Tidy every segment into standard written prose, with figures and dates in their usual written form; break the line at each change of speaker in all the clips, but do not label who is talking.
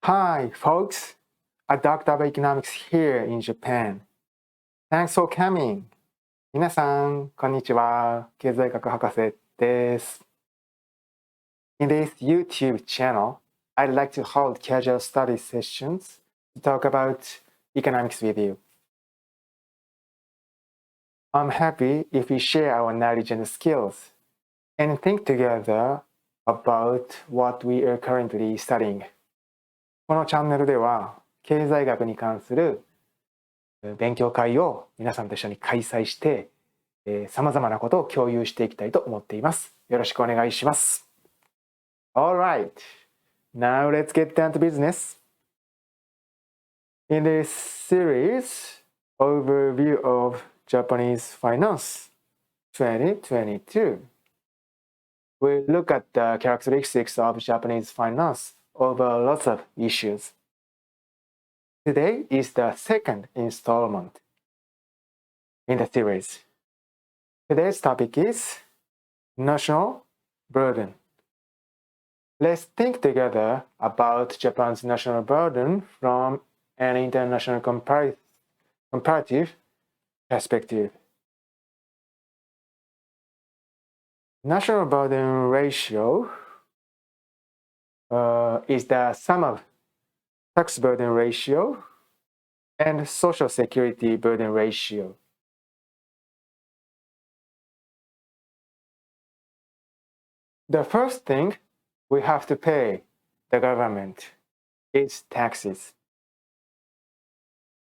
Hi, folks. A Doctor of Economics here in Japan. Thanks for coming. 皆さん、こんにちは。経済学博士です。In this YouTube channel, I'd like to hold casual study sessions to talk about economics with you. I'm happy if we share our knowledge and skills and think together about what we are currently studying. このチャンネルでは、経済学に関する勉強会を皆さんと一緒に開催して、様々なことを共有していきたいと思っています。よろしくお願いします。Alright, now let's get down to business. In this series, Overview of Japanese Finance 2022, we look at the characteristics of Japanese finance over lots of issues. Today is the second installment in the series. Today's topic is national burden. Let's think together about Japan's national burden from an international comparative perspective. National burden ratio is the sum of tax burden ratio and social security burden ratio. The first thing we have to pay the government is taxes.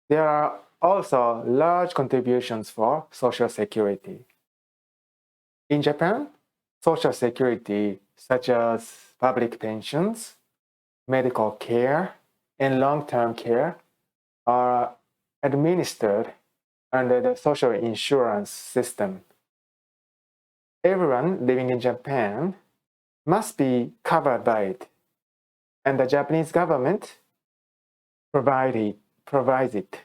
There are also large contributions for social security. In Japan, social security such as public pensions, medical care, and long-term care are administered under the social insurance system. Everyone living in Japan must be covered by it, and the Japanese government provides it.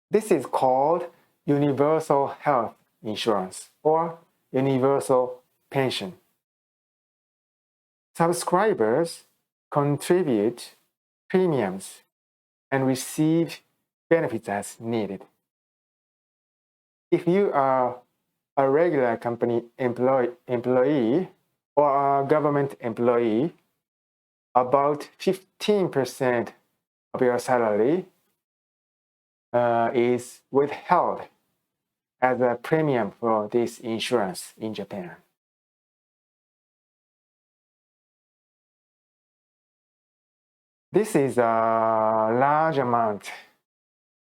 This is called universal health insurance or universal pension. Subscribers contribute premiums and receive benefits as needed. If you are a regular company employee or a government employee, about 15% of your salary is withheld as a premium for this insurance in Japan. This is a large amount.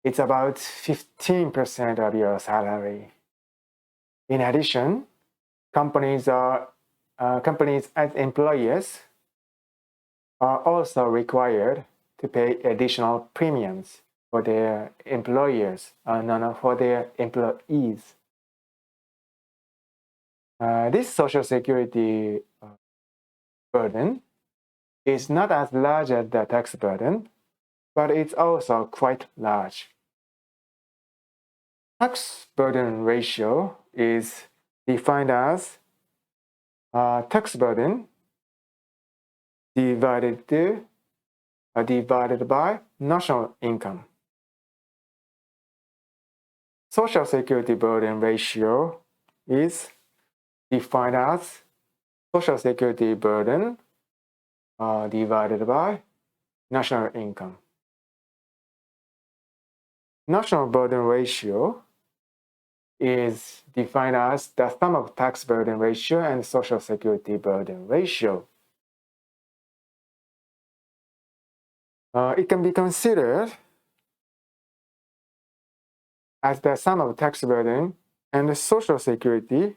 It's about 15% of your salary. In addition, companies as employers are also required to pay additional premiums for their for their employees. This social security burden is not as large as the tax burden, but it's also quite large. Tax burden ratio is defined as tax burden divided by national income. Social security burden ratio is defined as social security burden divided by national income. National burden ratio is defined as the sum of tax burden ratio and social security burden ratio. It can be considered as the sum of tax burden and the social security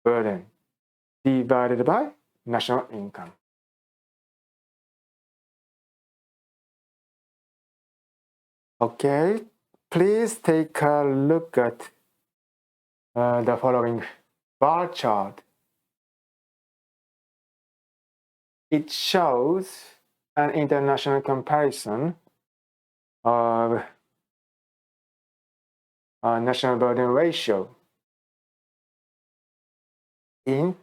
burden divided by national income. Okay, please take a look at the following bar chart. It shows an international comparison of national burden ratio. In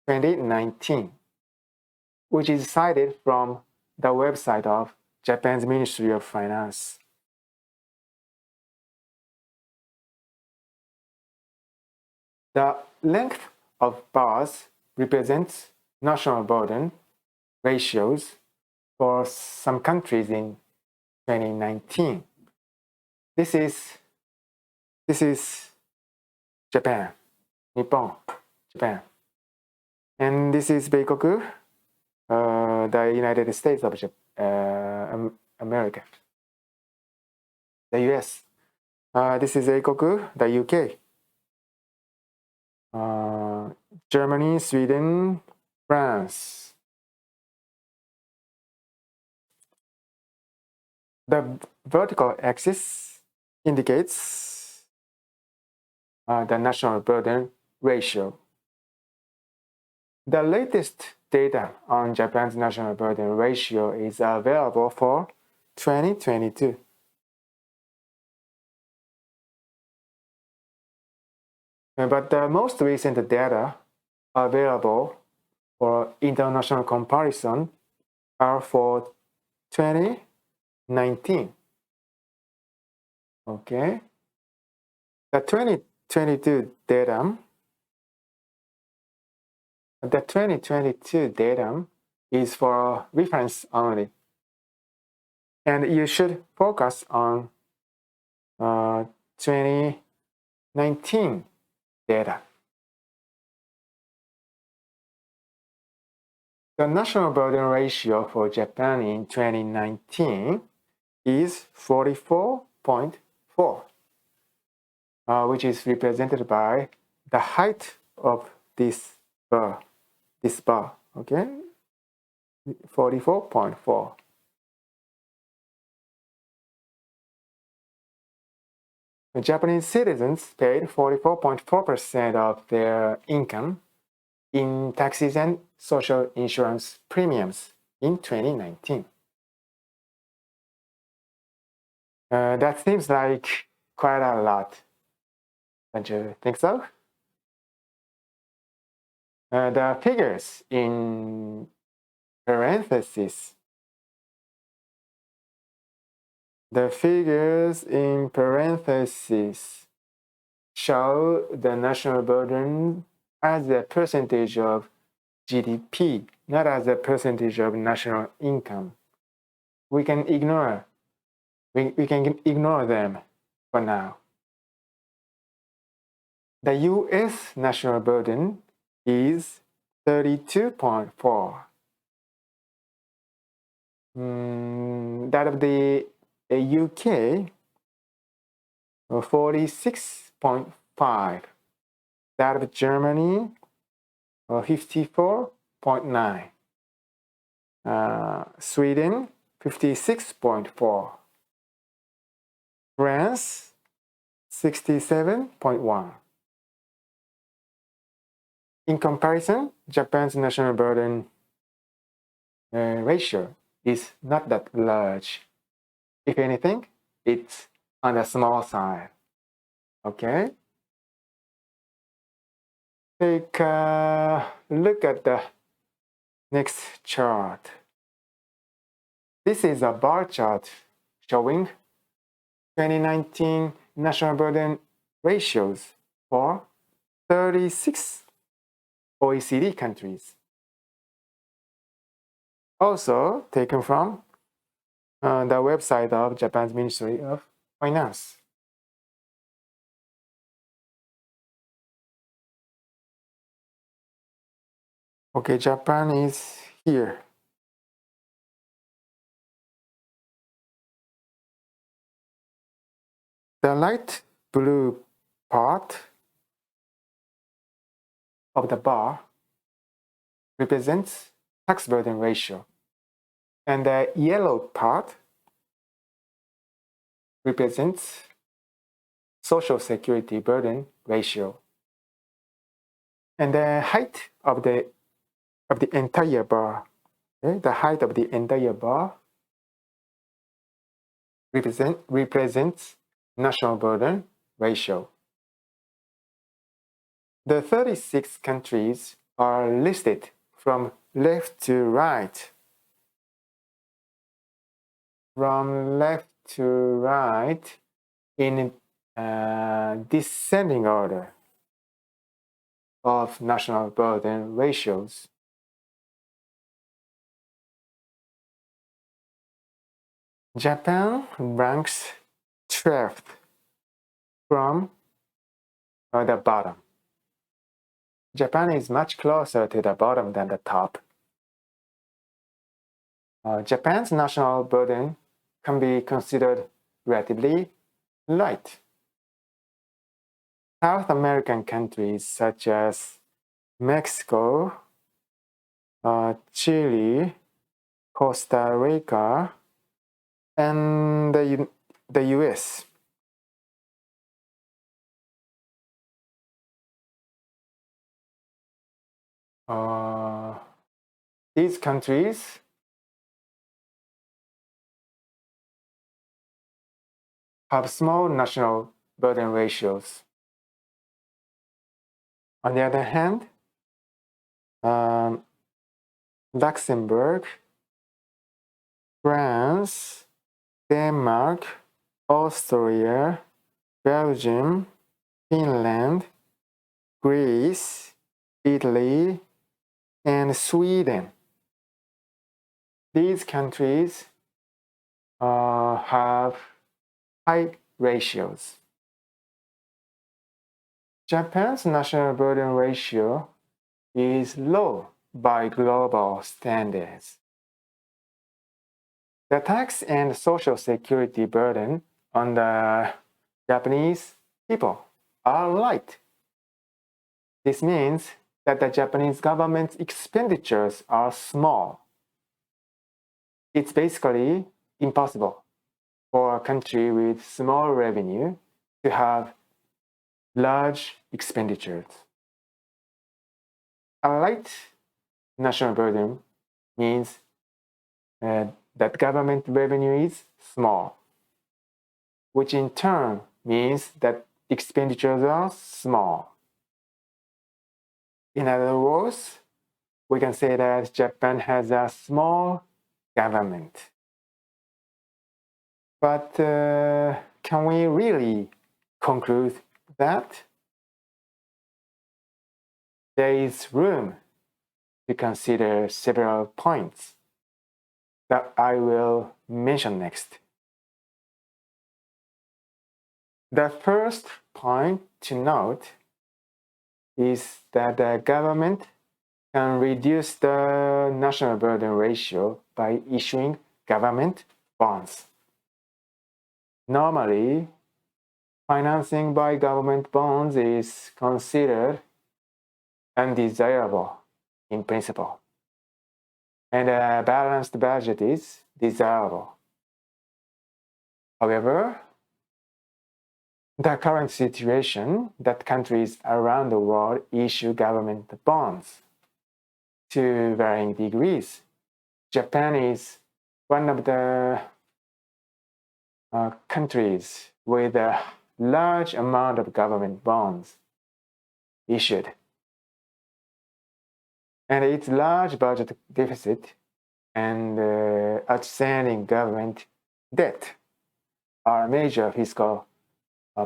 2019, which is cited from the website of Japan's Ministry of Finance. The length of bars represents national burden ratios for some countries in 2019. This is Japan, Nippon, Japan. And this is 米国, the United States of America, the US. This is 英国, the UK, Germany, Sweden, France. The vertical axis indicates the national burden ratio. The latest data on Japan's national burden ratio is available for 2022. But the most recent data available for international comparison are for 2019. Okay. The 2022 data is for reference only. And you should focus on 2019 data. The national burden ratio for Japan in 2019 is 44.4, which is represented by the height of this bar, okay? 44.4. Japanese citizens paid 44.4% of their income in taxes and social insurance premiums in 2019. That seems like quite a lot. Don't you think so? The figures in parentheses. The figures in parentheses show the national burden as a percentage of GDP, not as a percentage of national income. We can ignore them for now. The US national burden is 32.4. That of the UK, 46.5. That of Germany, 54.9. Sweden, 56.4. France, 67.1. In comparison, Japan's national burden ratio is not that large. If anything, it's on the small side. Okay? Take a look at the next chart. This is a bar chart showing 2019 national burden ratios for 36 OECD countries. Also taken from the website of Japan's Ministry of Finance. Okay, Japan is here. The light blue part of the bar represents tax burden ratio, and the yellow part represents social security burden ratio. And the height of the entire bar, okay? The height of the entire bar represents national burden ratio. The 36 countries are listed from left to right. From left to right in descending order of national burden ratios. Japan ranks 12th from the bottom. Japan is much closer to the bottom than the top. Japan's national burden can be considered relatively light. South American countries such as Mexico, Chile, Costa Rica, and the US these countries have small national burden ratios. On the other hand, Luxembourg, France, Denmark, Austria, Belgium, Finland, Greece, Italy, and Sweden. These countries have high ratios. Japan's national burden ratio is low by global standards. The tax and social security burden on the Japanese people are light. This means that the Japanese government's expenditures are small. It's basically impossible for a country with small revenue to have large expenditures. A light national burden means that government revenue is small, which in turn means that expenditures are small. In other words, we can say that Japan has a small government. But can we really conclude that? There is room to consider several points that I will mention next. The first point to note is that the government can reduce the national burden ratio by issuing government bonds. Normally, financing by government bonds is considered undesirable in principle, and a balanced budget is desirable. However, the current situation that countries around the world issue government bonds to varying degrees. Japan is one of the countries with a large amount of government bonds issued. And its large budget deficit and outstanding government debt are major fiscal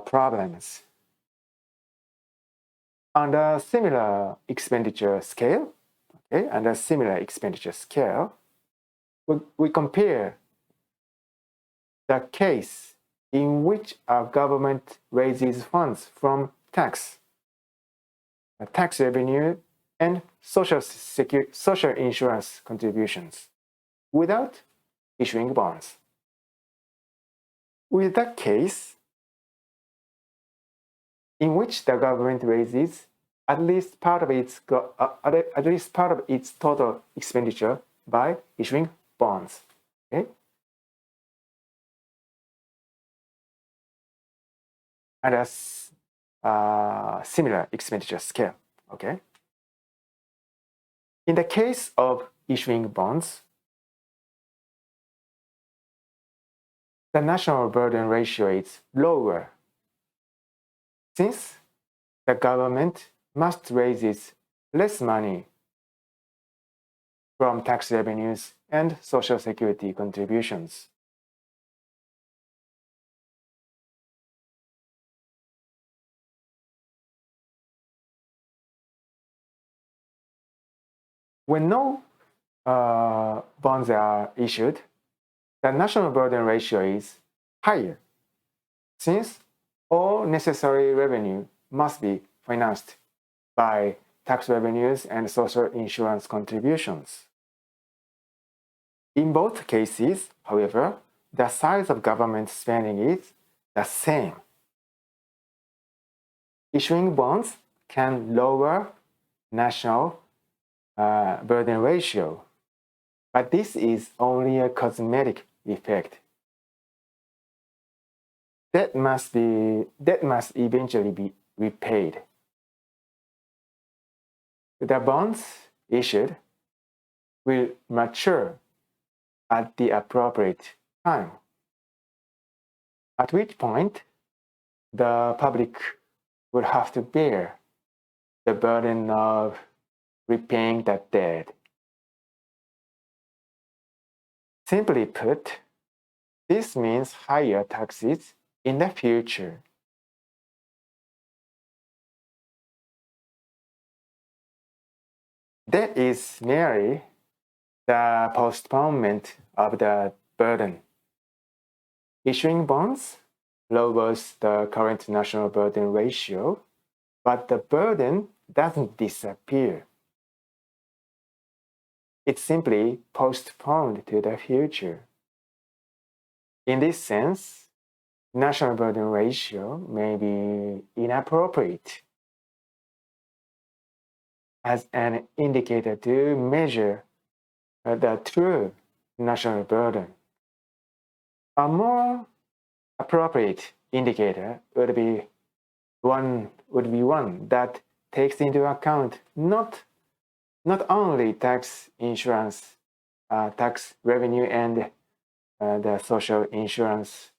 problems. On a similar expenditure scale, we compare the case in which a government raises funds from tax revenue, and social insurance contributions without issuing bonds. With the case in which the government raises at least part of its total expenditure by issuing bonds. Okay? And a similar expenditure scale. Okay? In the case of issuing bonds, the national burden ratio is lower, since the government must raise its less money from tax revenues and Social Security contributions. When no bonds are issued, the national burden ratio is higher, since all necessary revenue must be financed by tax revenues and social insurance contributions. In both cases, however, the size of government spending is the same. Issuing bonds can lower national burden ratio, but this is only a cosmetic effect. Debt must eventually be repaid. The bonds issued will mature at the appropriate time, at which point the public will have to bear the burden of repaying that debt. Simply put, this means higher taxes in the future. That is merely the postponement of the burden. Issuing bonds lowers the current national burden ratio, but the burden doesn't disappear. It's simply postponed to the future. In this sense, national burden ratio may be inappropriate as an indicator to measure the true national burden. A more appropriate indicator would be one that takes into account not only tax insurance, tax revenue, and the social insurance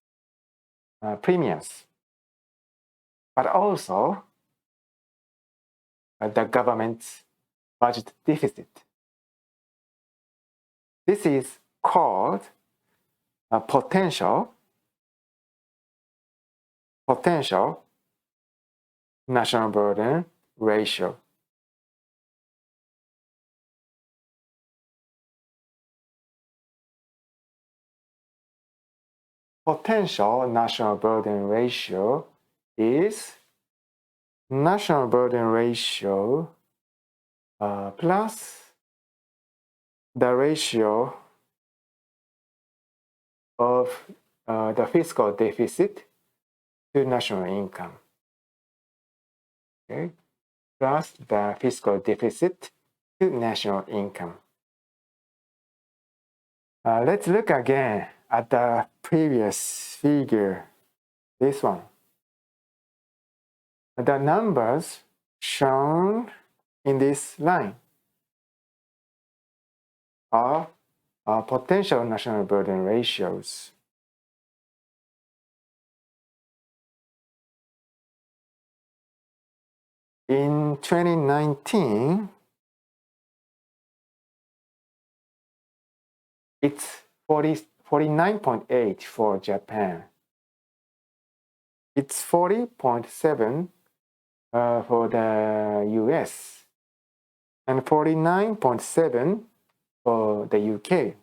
premiums, but also the government's budget deficit. This is called a potential national burden ratio. Potential national burden ratio is national burden ratio plus the ratio of the fiscal deficit to national income. Okay, plus the fiscal deficit to national income. Let's look again at the previous figure, this one. The numbers shown in this line are potential national burden ratios. In 2019, it's 49.8 for Japan. It's 40.7 for the US, and 49.7 for the UK,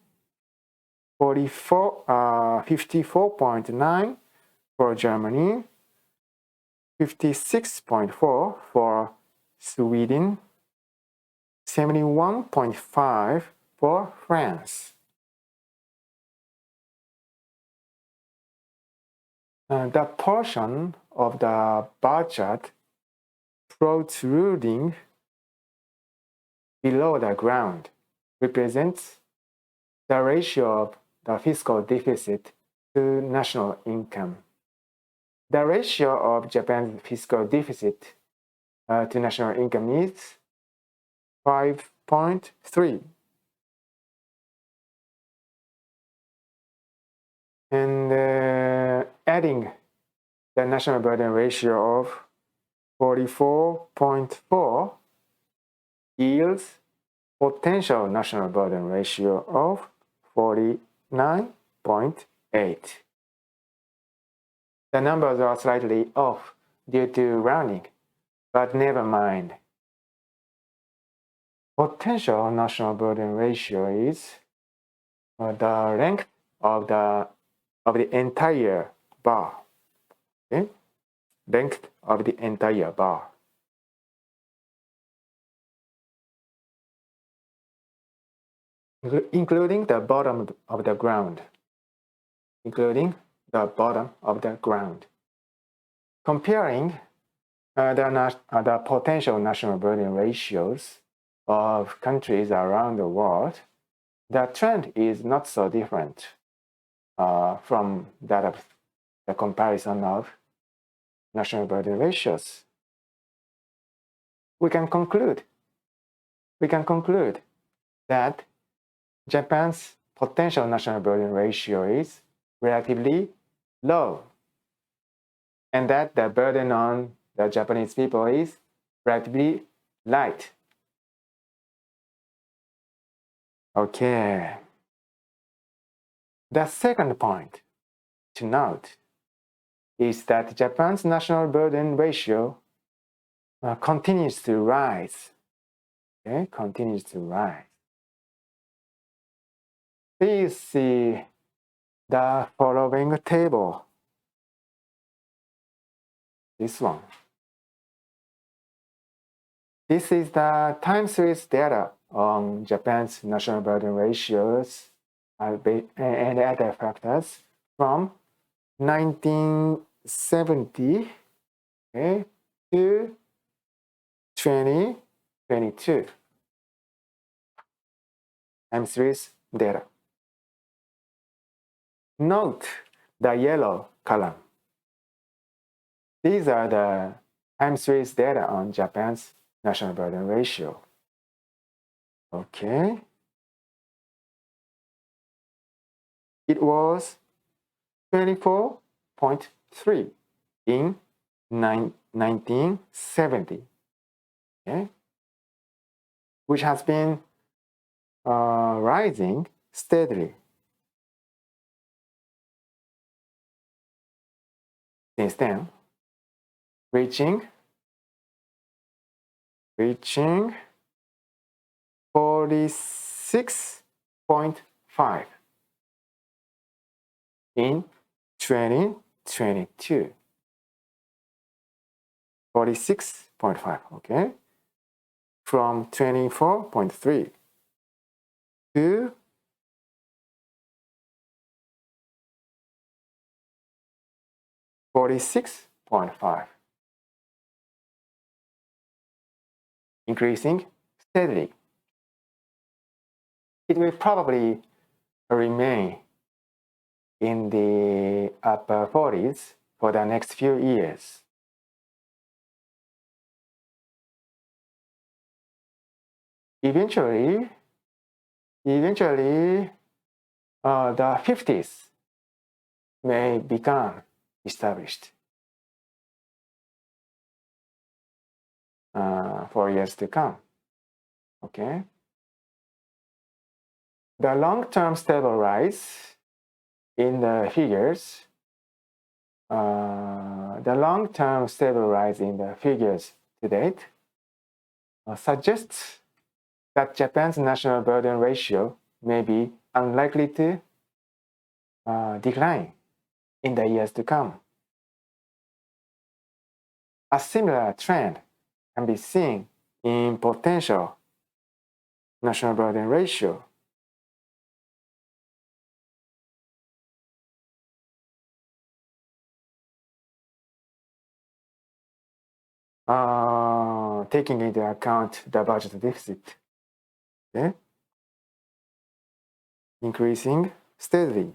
54.9 for Germany, 56.4 for Sweden, 71.5 for France. The portion of the bar chart protruding below the ground represents the ratio of the fiscal deficit to national income. The ratio of Japan's fiscal deficit to national income is 5.3. And adding the national burden ratio of 44.4, yields potential national burden ratio of 49.8. The numbers are slightly off due to rounding, but never mind. Potential national burden ratio is the length of the entire bar. Okay? Length of the entire bar. Including the bottom of the ground. Including the bottom of the ground. Comparing the potential national burden ratios of countries around the world, the trend is not so different from that of the comparison of national burden ratios. We can conclude that Japan's potential national burden ratio is relatively low, and that the burden on the Japanese people is relatively light. Okay. The second point to note is that Japan's national burden ratio continues to rise. Okay, continues to rise. Please see the following table. This one. This is the time series data on Japan's national burden ratios and other factors from 1970 to 2022. Time series data. Note the yellow column. These are the time series data on Japan's national burden ratio. Okay. It was 24.3 in 1970, okay? Which has been rising steadily since then, reaching 46.5 in 2022. 46.5, okay? From 24.3 to 46.5. Increasing steadily. It will probably remain in the upper 40s for the next few years. Eventually, the 50s may become established for years to come. Okay. The long-term stable rise in the figures, to date suggests that Japan's national burden ratio may be unlikely to decline in the years to come. A similar trend can be seen in potential national burden ratio. Taking into account the budget deficit, okay? Increasing steadily.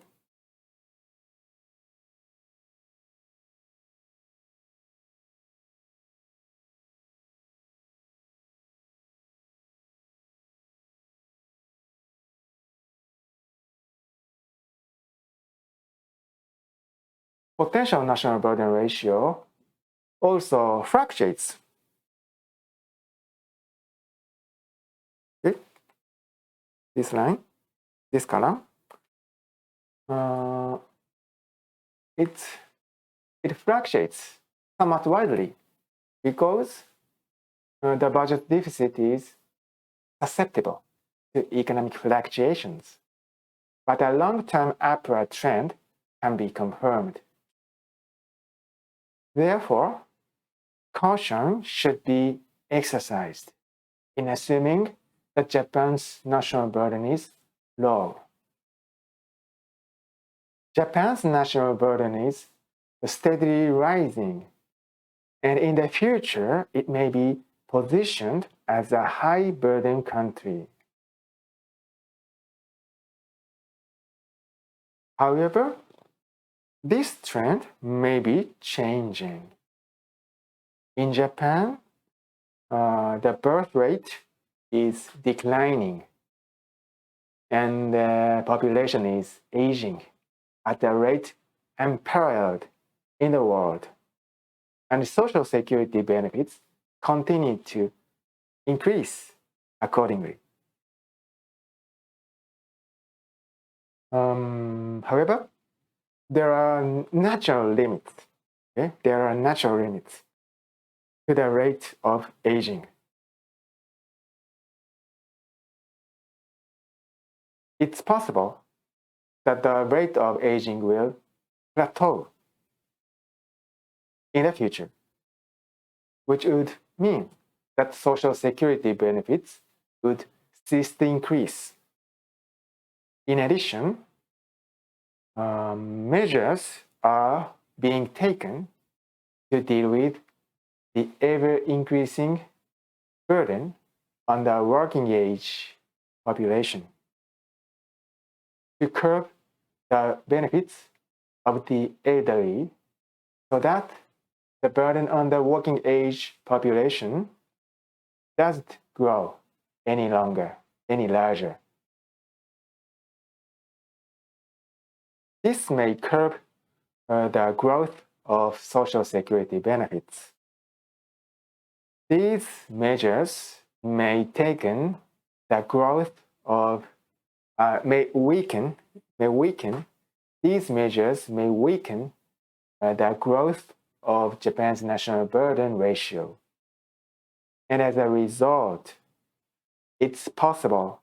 Potential national burden ratio also fluctuates. this line ですから、it fluctuates somewhat widely because the budget deficit is susceptible to economic fluctuations, but a long-term upward trend can be confirmed. Therefore, caution should be exercised in assuming that Japan's national burden is low. Japan's national burden is steadily rising, and in the future, it may be positioned as a high burden country. However, this trend may be changing. In Japan, the birth rate is declining and the population is aging at a rate unparalleled in the world, and social security benefits continue to increase accordingly. However, there are natural limits. Okay? There are natural limits to the rate of aging. It's possible that the rate of aging will plateau in the future, which would mean that social security benefits would cease to increase. In addition, measures are being taken to deal with the ever-increasing burden on the working age population, to curb the benefits of the elderly so that the burden on the working age population doesn't grow any larger. This may curb the growth of social security benefits. These measures may weaken the growth of Japan's national burden ratio. And as a result, it's possible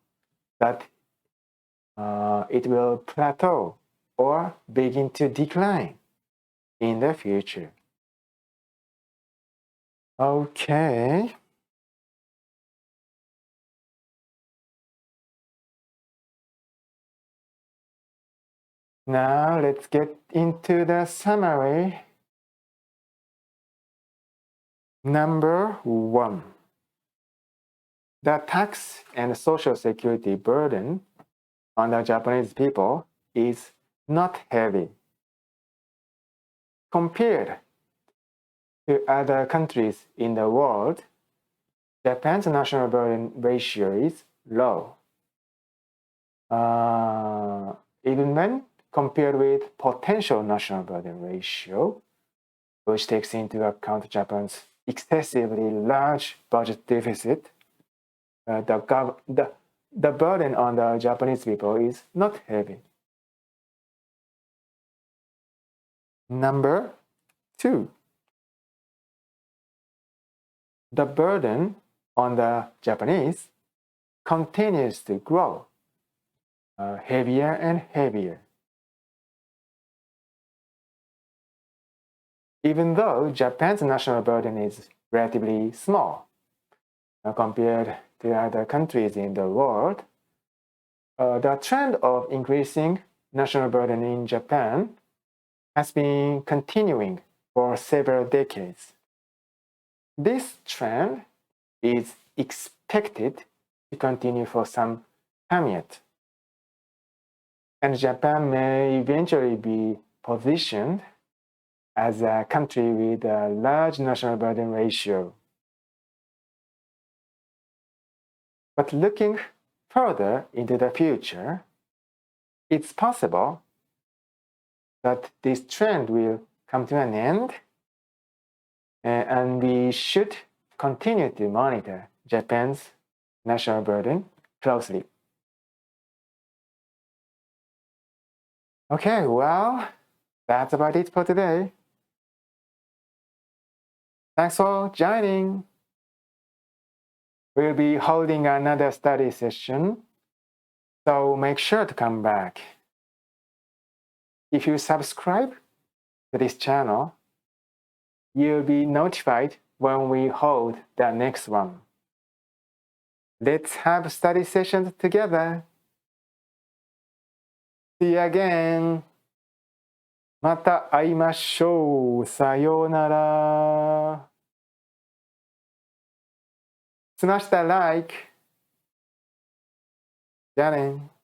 that it will plateau or begin to decline in the future. Okay. Now let's get into the summary. Number 1. The tax and social security burden on the Japanese people is not heavy. Compared to other countries in the world, Japan's national burden ratio is low. Even when compared with potential national burden ratio, which takes into account Japan's excessively large budget deficit, the burden on the Japanese people is not heavy. Number 2. The burden on the Japanese continues to grow heavier and heavier. Even though Japan's national burden is relatively small compared to other countries in the world, the trend of increasing national burden in Japan has been continuing for several decades. This trend is expected to continue for some time yet, and Japan may eventually be positioned as a country with a large national burden ratio. But looking further into the future, it's possible that this trend will come to an end, and we should continue to monitor Japan's national burden closely. Okay, well, that's about it for today. Thanks for joining. We'll be holding another study session, so make sure to come back. If you subscribe to this channel, you'll be notified when we hold the next one. Let's have study sessions together. See you again. また会いましょう。さようなら。Smash that like. じゃあね。